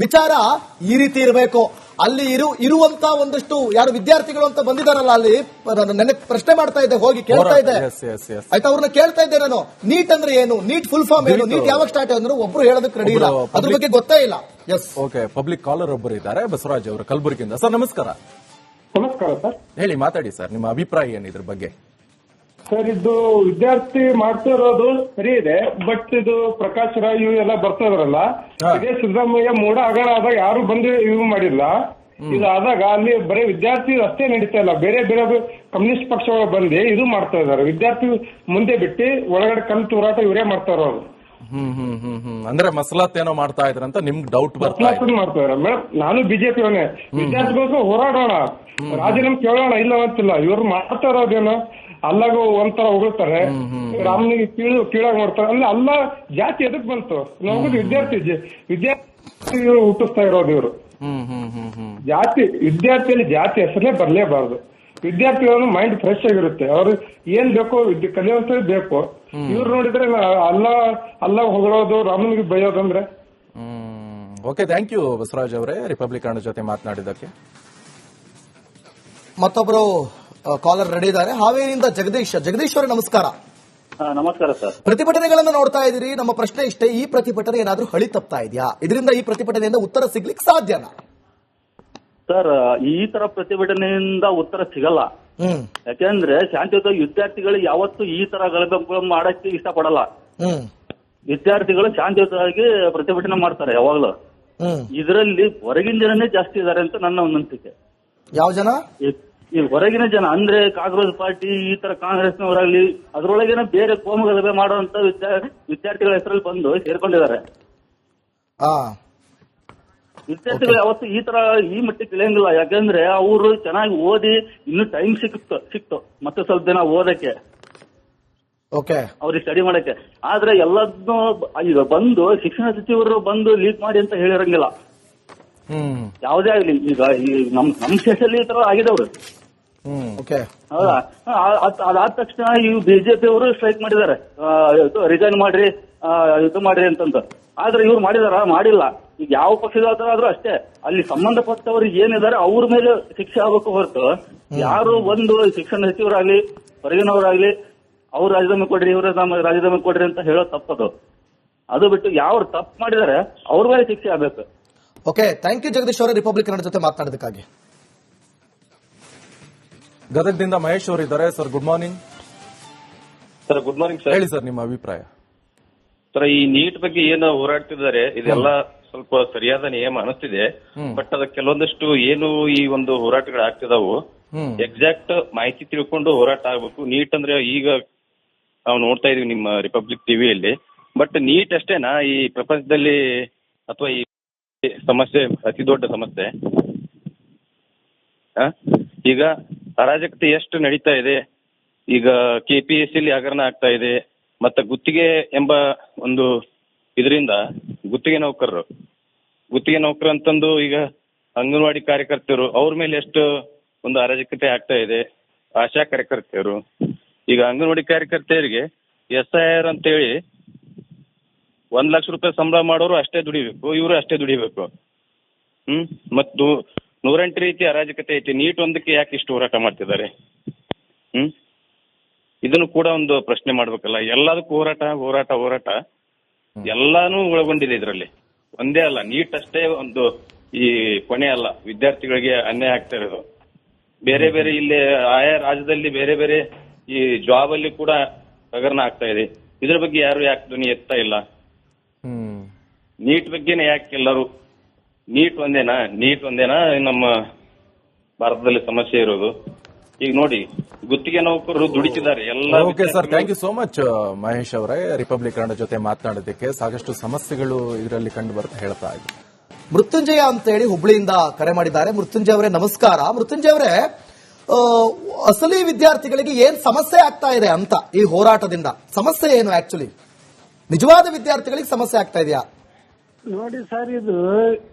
ವಿಚಾರ ಈ ರೀತಿ ಇರಬೇಕು. ಅಲ್ಲಿ ಇರುವಂತ ಒಂದಷ್ಟು ಯಾರು ವಿದ್ಯಾರ್ಥಿಗಳು ಅಂತ ಬಂದಿದಾರಲ್ಲ, ಅಲ್ಲಿ ನನಗೆ ಪ್ರಶ್ನೆ ಮಾಡ್ತಾ ಇದ್ದೆ, ಹೋಗಿ ಕೇಳ್ತಾ ಇದ್ದೆ ಆಯ್ತಾ, ಅವ್ರನ್ನ ಕೇಳ್ತಾ ಇದ್ದೆ ನಾನು, ನೀಟ್ ಅಂದ್ರೆ ಏನು, ನೀಟ್ ಫುಲ್ ಫಾರ್ಮ್ ಏನು, ನೀಟ್ ಯಾವಾಗ ಸ್ಟಾರ್ಟ್ ಅಂದ್ರೆ ಒಬ್ರು ಹೇಳೋದಕ್ಕೆ ರೆಡಿ ಇಲ್ಲ, ಅದ್ರ ಬಗ್ಗೆ ಗೊತ್ತೇ ಇಲ್ಲ. S, okay. ಪಬ್ಲಿಕ್ ಕಾಲರ್ ಒಬ್ಬರು ಇದ್ದಾರೆ, ಬಸವರಾಜ್ ಅವರು ಕಲಬುರಗಿಯಿಂದ. ಸರ್ ನಮಸ್ಕಾರ. ನಮಸ್ಕಾರ ಸರ್. ಹೇಳಿ, ಮಾತಾಡಿ ಸರ್, ನಿಮ್ಮ ಅಭಿಪ್ರಾಯ ಏನು ಇದ್ರ ಬಗ್ಗೆ? ಸರ್, ಇದು ವಿದ್ಯಾರ್ಥಿ ಮಾಡ್ತಿರೋದು ಸರಿ ಇದೆ, ಬಟ್ ಇದು ಪ್ರಕಾಶ್ ರಾಯ್ ಇವು ಎಲ್ಲ ಬರ್ತಿದ್ರಲ್ಲ, ಇದೇ ಸಿದ್ದರಾಮಯ್ಯ ಮೂಡ ಹಗರಣ ಆದಾಗ ಯಾರು ಬಂದು ಇವು ಮಾಡಿಲ್ಲ. ಇದು ಆದಾಗ ಅಲ್ಲಿ ಬರೀ ವಿದ್ಯಾರ್ಥಿ ಅಷ್ಟೇ ನಡೀತಾ ಇಲ್ಲ, ಬೇರೆ ಬೇರೆ ಕಮ್ಯುನಿಸ್ಟ್ ಪಕ್ಷಗಳು ಬಂದು ಇದು ಮಾಡ್ತಾ ಇದಾರೆ. ವಿದ್ಯಾರ್ಥಿ ಮುಂದೆ ಬಿಟ್ಟು ಒಳಗಡೆ ಕಲ್ತು ಹೋರಾಟ ಇವರೇ ಮಾಡ್ತಾ ಇರೋದು. ಅಂದ್ರೆ ಮಸಲಾತ್ ಏನೋ ಮಾಡ್ತಾ ಇದ್ರಂತ ನಿಮ್ಗೆ ಡೌಟ್ ಮಾಡ್ತಾ ಇದಾರೆ ಮೇಡಮ್. ನಾನು ಬಿಜೆಪಿ ಅವನೇ, ವಿದ್ಯಾರ್ಥಿಗಳಿಗೂ ಹೋರಾಡೋಣ, ರಾಜೀನಾಮೆ ಕೇಳೋಣ, ಇಲ್ಲ ಅಂತಿಲ್ಲ. ಇವ್ರು ಮಾಡ್ತಾ ಇರೋದೇನೋ ಅಲ್ಲಾಗೂ ಒಂಥರ ಹೊಗಳ್ತಾರೆ, ರಾಮನಿಗೆ ಕೀಳಾಗಿ ಮಾಡ್ತಾರೆ. ಅಲ್ಲಿ ಅಲ್ಲ ಜಾತಿ ಎದಕ್ ಬಂತು? ನಾವು ವಿದ್ಯಾರ್ಥಿ ಹುಟ್ಟಿಸ್ತಾ ಇರೋದು ಇವರು. ಜಾತಿ ವಿದ್ಯಾರ್ಥಿಯಲ್ಲಿ ಜಾತಿ ಹೆಸರೇ ಬರಲೇಬಾರದು. ವಿದ್ಯಾರ್ಥಿಗಳು ಮೈಂಡ್ ಫ್ರೆಶ್ ಆಗಿರುತ್ತೆ, ಅವ್ರು ಏನ್ ಬೇಕೋ ಕಲಿಯುವಂತ ಬೇಕು. ಇವ್ರು ನೋಡಿದ್ರೆ ಅಲ್ಲ ಹೊಗಳೋದು, ರಾಮನಿಗೆ ಬೈಯೋದಂದ್ರೆ. ಓಕೆ, ಥ್ಯಾಂಕ್ ಯು ಬಸವರಾಜ್ ಅವರೇ, ರಿಪಬ್ಲಿಕ್ ಜೊತೆ ಮಾತನಾಡಿದ್ದಕ್ಕೆ. ಮತ್ತೊಬ್ರು ಕಾಲರ್ ರೆಡಿ ಇದ್ದಾರೆ, ಹಾವೇರಿಯಿಂದ ಜಗದೀಶ್ ಅವರೇ ನಮಸ್ಕಾರ. ನಮಸ್ಕಾರ ಸರ್. ಪ್ರತಿಭಟನೆಗಳನ್ನ ನೋಡ್ತಾ ಇದ್ದೀರಿ, ನಮ್ಮ ಪ್ರಶ್ನೆ ಇಷ್ಟೇ, ಈ ಪ್ರತಿಭಟನೆ ಏನಾದ್ರೂ ಹಳಿ ತಪ್ತಾ ಇದೆಯಾ? ಇದರಿಂದ ಈ ಪ್ರತಿಭಟನೆಯಿಂದ ಉತ್ತರ ಸಿಗ್ಲಿಕ್ಕೆ ಸಾಧ್ಯನಾ? ಸರ್, ಈ ತರ ಪ್ರತಿಭಟನೆಯಿಂದ ಉತ್ತರ ಸಿಗಲ್ಲ. ಯಾಕೆಂದ್ರೆ ಶಾಂತಿಯುತ ವಿದ್ಯಾರ್ಥಿಗಳು ಯಾವತ್ತೂ ಈ ತರ ಗಲಭೆ ಮಾಡಕ್ಕೆ ಇಷ್ಟಪಡಲ್ಲ. ವಿದ್ಯಾರ್ಥಿಗಳು ಶಾಂತಿಯುತವಾಗಿ ಪ್ರತಿಭಟನೆ ಮಾಡ್ತಾರೆ ಯಾವಾಗ್ಲೂ. ಇದರಲ್ಲಿ ಹೊರಗಿನ ಜನನೇ ಜಾಸ್ತಿ ಇದಾರೆ ಅಂತ ನನ್ನ ಒಂದು ಅನಿಸಿಕೆ. ಯಾವ ಜನ? ಈ ಹೊರಗಿನ ಜನ ಅಂದ್ರೆ ಕಾಂಗ್ರೆಸ್ ಪಾರ್ಟಿ, ಈ ತರ ಕಾಂಗ್ರೆಸ್ನವರಾಗ್ಲಿ, ಅದ್ರೊಳಗೇನೆ ಬೇರೆ ಕೋಮು ಗಲಭೆ ಮಾಡುವಂತ ವಿದ್ಯಾರ್ಥಿಗಳ ಹೆಸರಲ್ಲಿ ಬಂದು ಸೇರ್ಕೊಂಡಿದ್ದಾರೆ. ವಿದ್ಯಾರ್ಥಿಗಳು ಯಾವತ್ತು ಈ ತರ ಈ ಮಟ್ಟಿಗೆ ಇಳಿಯಂಗಿಲ್ಲ. ಯಾಕಂದ್ರೆ ಅವರು ಚೆನ್ನಾಗಿ ಓದಿ ಇನ್ನು ಟೈಮ್ ಸಿಕ್ತು ಮತ್ತೆ ಸ್ವಲ್ಪ ದಿನ ಓದಕ್ಕೆ, ಅವ್ರಿಗೆ ಸ್ಟಡಿ ಮಾಡಕ್ಕೆ. ಆದ್ರೆ ಎಲ್ಲದನ್ನೂ ಈಗ ಬಂದು ಶಿಕ್ಷಣ ಸಚಿವರು ಬಂದು ಲೀಕ್ ಮಾಡಿ ಅಂತ ಹೇಳಿರಂಗಿಲ್ಲ. ಯಾವುದೇ ಆಗ್ಲಿ, ಈಗ ನಮ್ ಸ್ಟೇಷನ್ ಈ ತರ ಆಗಿದವ್ರು. ಹೌದಾ? ಅದಾದ ತಕ್ಷಣ ಈ ಬಿಜೆಪಿ ಅವರು ಸ್ಟ್ರೈಕ್ ಮಾಡಿದ್ದಾರೆ, ರಿಸೈನ್ ಮಾಡ್ರಿ, ಇದು ಮಾಡ್ರಿ ಅಂತಂತ. ಆದ್ರೆ ಇವ್ರು ಮಾಡಿಲ್ಲ. ಈಗ ಯಾವ ಪಕ್ಷದಾದ್ರೂ ಅಷ್ಟೇ, ಅಲ್ಲಿ ಸಂಬಂಧಪಟ್ಟವ್ರು ಏನಿದ್ದಾರೆ ಅವ್ರ ಮೇಲೆ ಶಿಕ್ಷೆ ಆಗಬೇಕು ಹೊರತು ಯಾರು ಒಂದು ಶಿಕ್ಷಣ ಸಚಿವರಾಗ್ಲಿ ಹೊರಗಿನವರಾಗ್ಲಿ ಅವ್ರು ರಾಜೀನಾಮೆ ಕೊಡ್ರಿ, ಇವ್ರ ರಾಜೀನಾಮೆ ಕೊಡ್ರಿ ಅಂತ ಹೇಳೋ ತಪ್ಪದು. ಅದು ಬಿಟ್ಟು ಯಾವ ತಪ್ಪು ಮಾಡಿದಾರೆ ಅವ್ರ ಮೇಲೆ ಶಿಕ್ಷೆ ಆಗಬೇಕು. ಓಕೆ, ಥ್ಯಾಂಕ್ ಯು ಜಗದೀಶ್ ಅವರೇ, ರಿಪಬ್ಲಿಕ್ ಕನ್ನಡ ಜೊತೆ ಮಾತನಾಡೋದಕ್ಕಾಗಿ. ಗದಗದಿಂದ ಮಹೇಶ್ ಅವರು ಇದ್ದಾರೆ. Sir, good morning. Sir, good morning sir. ಹೇಳಿ ಸರ್, ನಿಮ್ಮ ಅಭಿಪ್ರಾಯ. ಸರ್, ಈ ನೀಟ್ ಬಗ್ಗೆ ಏನು ಹೋರಾಡ್ತಿದ್ದಾರೆ ಇದೆಲ್ಲ ಸ್ವಲ್ಪ ಸರಿಯಾದ ನಿಯಮ ಅನಿಸ್ತಿದೆ. ಬಟ್ ಅದ ಕೆಲವೊಂದಷ್ಟು ಏನು ಈ ಒಂದು ಹೋರಾಟಗಳು ಆಗ್ತಿದಾವು, ಎಕ್ಸಾಕ್ಟ್ ಮಾಹಿತಿ ತಿಳ್ಕೊಂಡು ಹೋರಾಟ ಆಗ್ಬೇಕು. ನೀಟ್ ಅಂದ್ರೆ ಈಗ ನಾವು ನೋಡ್ತಾ ಇದೀವಿ ನಿಮ್ಮ ರಿಪಬ್ಲಿಕ್ ಟಿವಿಯಲ್ಲಿ. ಬಟ್ ನೀಟ್ ಅಷ್ಟೇನಾ ಈ ಪ್ರಪಂಚದಲ್ಲಿ ಅಥವಾ ಈ ಸಮಸ್ಯೆ ಅತಿ ದೊಡ್ಡ ಸಮಸ್ಯೆ? ಈಗ ಅರಾಜಕತೆ ಎಷ್ಟು ನಡೀತಾ ಇದೆ. ಈಗ KPSC ಹಗರಣ ಆಗ್ತಾ ಇದೆ. ಮತ್ತೆ ಗುತ್ತಿಗೆ ಎಂಬ ಒಂದು ಇದರಿಂದ ಗುತ್ತಿಗೆ ನೌಕರರು ಅಂತಂದು ಈಗ ಅಂಗನವಾಡಿ ಕಾರ್ಯಕರ್ತರು ಅವ್ರ ಮೇಲೆ ಎಷ್ಟು ಒಂದು ಅರಾಜಕತೆ ಆಗ್ತಾ ಇದೆ. ಆಶಾ ಕಾರ್ಯಕರ್ತೆಯರು, ಈಗ ಅಂಗನವಾಡಿ ಕಾರ್ಯಕರ್ತೆಯರಿಗೆ SIR ಅಂತೇಳಿ 1 ಲಕ್ಷ ರೂಪಾಯಿ ಸಂಬಳ ಮಾಡೋರು ಅಷ್ಟೇ ದುಡಿಬೇಕು, ಇವರು ಅಷ್ಟೇ ದುಡಿಬೇಕು. ಮತ್ತು 108 ರೀತಿ ಅರಾಜಕತೆ ಐತಿ. ನೀಟ್ ಒಂದಕ್ಕೆ ಯಾಕೆ ಇಷ್ಟು ಹೋರಾಟ ಮಾಡ್ತಿದ್ದಾರೆ? ಇದನ್ನು ಕೂಡ ಒಂದು ಪ್ರಶ್ನೆ ಮಾಡ್ಬೇಕಲ್ಲ. ಎಲ್ಲದಕ್ಕೂ ಹೋರಾಟ ಎಲ್ಲಾನು ಒಳಗೊಂಡಿದೆ ಇದರಲ್ಲಿ. ಒಂದೇ ಅಲ್ಲ, ನೀಟ್ ಅಷ್ಟೇ ಒಂದು ಈ ಕೊನೆ ಅಲ್ಲ. ವಿದ್ಯಾರ್ಥಿಗಳಿಗೆ ಅನ್ಯಾಯ ಆಗ್ತಾ ಇರೋದು ಬೇರೆ ಬೇರೆ, ಇಲ್ಲಿ ಆಯಾ ರಾಜ್ಯದಲ್ಲಿ ಬೇರೆ ಬೇರೆ ಈ ಜಾಬ್ ಅಲ್ಲಿ ಕೂಡ ಹಗರಣ ಆಗ್ತಾ ಇದೆ. ಇದ್ರ ಬಗ್ಗೆ ಯಾರು ಯಾಕೆ ಧ್ವನಿ ಎತ್ತಾ ಇಲ್ಲ? ನೀಟ್ ಬಗ್ಗೆನೇ ಯಾಕೆ ಎಲ್ಲರೂ ನೀಟ್ ಒಂದೇನಾ ನಮ್ಮ ಭಾರತದಲ್ಲಿ ಸಮಸ್ಯೆ ಇರೋದು? ಈಗ ನೋಡಿ, ಗುತ್ತಿಗೆ ನೌಕರರು ದುಡಿತಿದ್ದಾರೆ ಎಲ್ಲ. Okay sir, thank you so much Mahesh ಅವರೇ, ರಿಪಬ್ಲಿಕ್ ಕನ್ನಡ ಜೊತೆ ಮಾತನಾಡೋದಕ್ಕೆ. ಸಾಕಷ್ಟು ಸಮಸ್ಯೆಗಳು ಇದರಲ್ಲಿ ಕಂಡು ಬರ್ತಾ ಹೇಳ್ತಾ ಇದ್ದಾರೆ. ಮೃತ್ಯುಂಜಯ ಅಂತ ಹೇಳಿ ಹುಬ್ಳಿಯಿಂದ ಕರೆ ಮಾಡಿದ್ದಾರೆ. ಮೃತ್ಯುಂಜಯ ಅವರೇ ನಮಸ್ಕಾರ. ಮೃತ್ಯುಂಜಯ ಅವರೇ, ಅಸಲಿ ವಿದ್ಯಾರ್ಥಿಗಳಿಗೆ ಏನ್ ಸಮಸ್ಯೆ ಆಗ್ತಾ ಇದೆ ಅಂತ ಈ ಹೋರಾಟದಿಂದ? ಸಮಸ್ಯೆ ಏನು ಆಕ್ಚುಲಿ? ನಿಜವಾದ ವಿದ್ಯಾರ್ಥಿಗಳಿಗೆ ಸಮಸ್ಯೆ ಆಗ್ತಾ ಇದೆಯಾ? ನೋಡಿ ಸರ್, ಇದು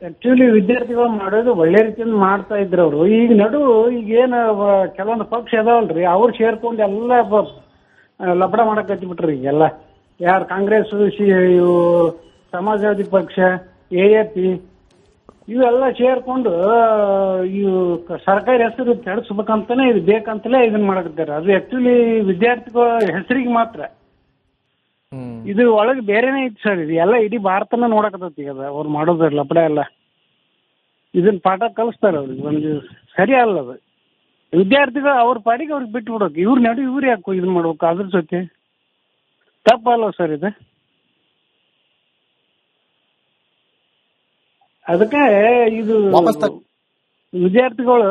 ಆಕ್ಚುಲಿ ವಿದ್ಯಾರ್ಥಿಗಳು ಮಾಡೋದು ಒಳ್ಳೆ ರೀತಿಯಿಂದ ಮಾಡ್ತಾ ಇದ್ರು ಅವರು. ಈಗ ಈಗೇನು ಕೆಲವೊಂದು ಪಕ್ಷ ಅದಾವಲ್ರಿ, ಅವ್ರು ಸೇರ್ಕೊಂಡು ಎಲ್ಲ ಲಪಡ ಮಾಡಕ್ ಹಚ್ಚಿಬಿಟ್ರಿ. ಈಗೆಲ್ಲ ಯಾರು ಕಾಂಗ್ರೆಸ್, ಸಮಾಜವಾದಿ ಪಕ್ಷ, AAP ಇವೆಲ್ಲ ಸೇರ್ಕೊಂಡು ಇವು ಸರ್ಕಾರಿ ಹೆಸರು ಕೆಡಿಸ್ಬೇಕಂತಾನೆ ಇದು ಬೇಕಂತಲೇ ಇದನ್ನ ಮಾಡಕತ್ತಾರೆ. ಅದು ಆಕ್ಚುಲಿ ವಿದ್ಯಾರ್ಥಿಗಳ ಹೆಸರಿಗೆ ಮಾತ್ರ. ಇದು ಒಳಗೆ ಬೇರೆನೇ ಐತಿ ಸರ್. ಇದು ಎಲ್ಲ ಇಡೀ ಭಾರತನ ನೋಡಕತ್ತೈತಿ ಅದ ಅವ್ರು ಮಾಡೋದ್ರ ಲಪಡ ಎಲ್ಲ. ಇದನ್ನ ಪಾಠ ಕಲಿಸ್ತಾರೆ ಅವ್ರಿಗೆ. ಒಂದು ಸರಿ ಅಲ್ಲ ಅದು. ವಿದ್ಯಾರ್ಥಿಗಳು ಅವ್ರ ಪಾಡಿಗೆ ಅವ್ರಿಗೆ ಬಿಟ್ಟು ಬಿಡೋಕೆ, ಇವ್ರ ನಡು ಇವ್ರು ಯಾಕೆ ಇದನ್ನ ಮಾಡ್ಬೇಕು? ಅದ್ರ ಜೊತೆ ತಪ್ಪಲ್ವ ಸರ್ ಇದು? ಅದಕ್ಕೆ ಇದು ವಿದ್ಯಾರ್ಥಿಗಳು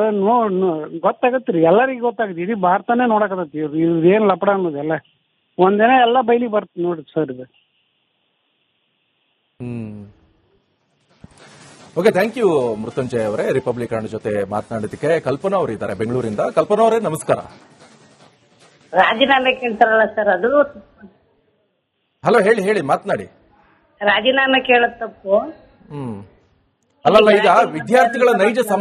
ಗೊತ್ತಾಗತ್ರಿ, ಎಲ್ಲರಿಗೂ ಗೊತ್ತಾಗತ್ತೆ. ಇಡೀ ಭಾರತನೇ ನೋಡಕತ್ತೈತಿ ಇವ್ರು ಏನ್ ಲಪಡ ಅನ್ನೋದೆಲ್ಲ. ಒಂದಿನ ಎಲ್ಲ ಬೈಲಿ ಬರ್ತದೆ ನೋಡ್ರಿ ಸರ್ ಇದು. ಓಕೆ, ಥ್ಯಾಂಕ್ ಯು ಮೃತ್ಯುಂಜಯ ಅವರೇ, ರಿಪಬ್ಲಿಕ್ ಕನ್ನಡ ಜೊತೆ ಮಾತನಾಡೋದಕ್ಕೆ. ಕಲ್ಪನಾ ಅವರು ಇದ್ದಾರೆ ಬೆಂಗಳೂರಿಂದ. ಕಲ್ಪನಾ ಅವರೇ ನಮಸ್ಕಾರ. ರಾಜೀನಾಮೆ ಕೇಳ್ತಾರಲ್ಲ ಸರ್, ಅದು ಹಲೋ, ಹೇಳಿ ಮಾತನಾಡಿ. ರಾಜೀನಾಮೆ ಕೇಳೋದ್ ತಪ್ಪು. ಅಲ್ಲಲ್ಲ, ಈಗ ವಿದ್ಯಾರ್ಥಿಗಳ ನೈಜ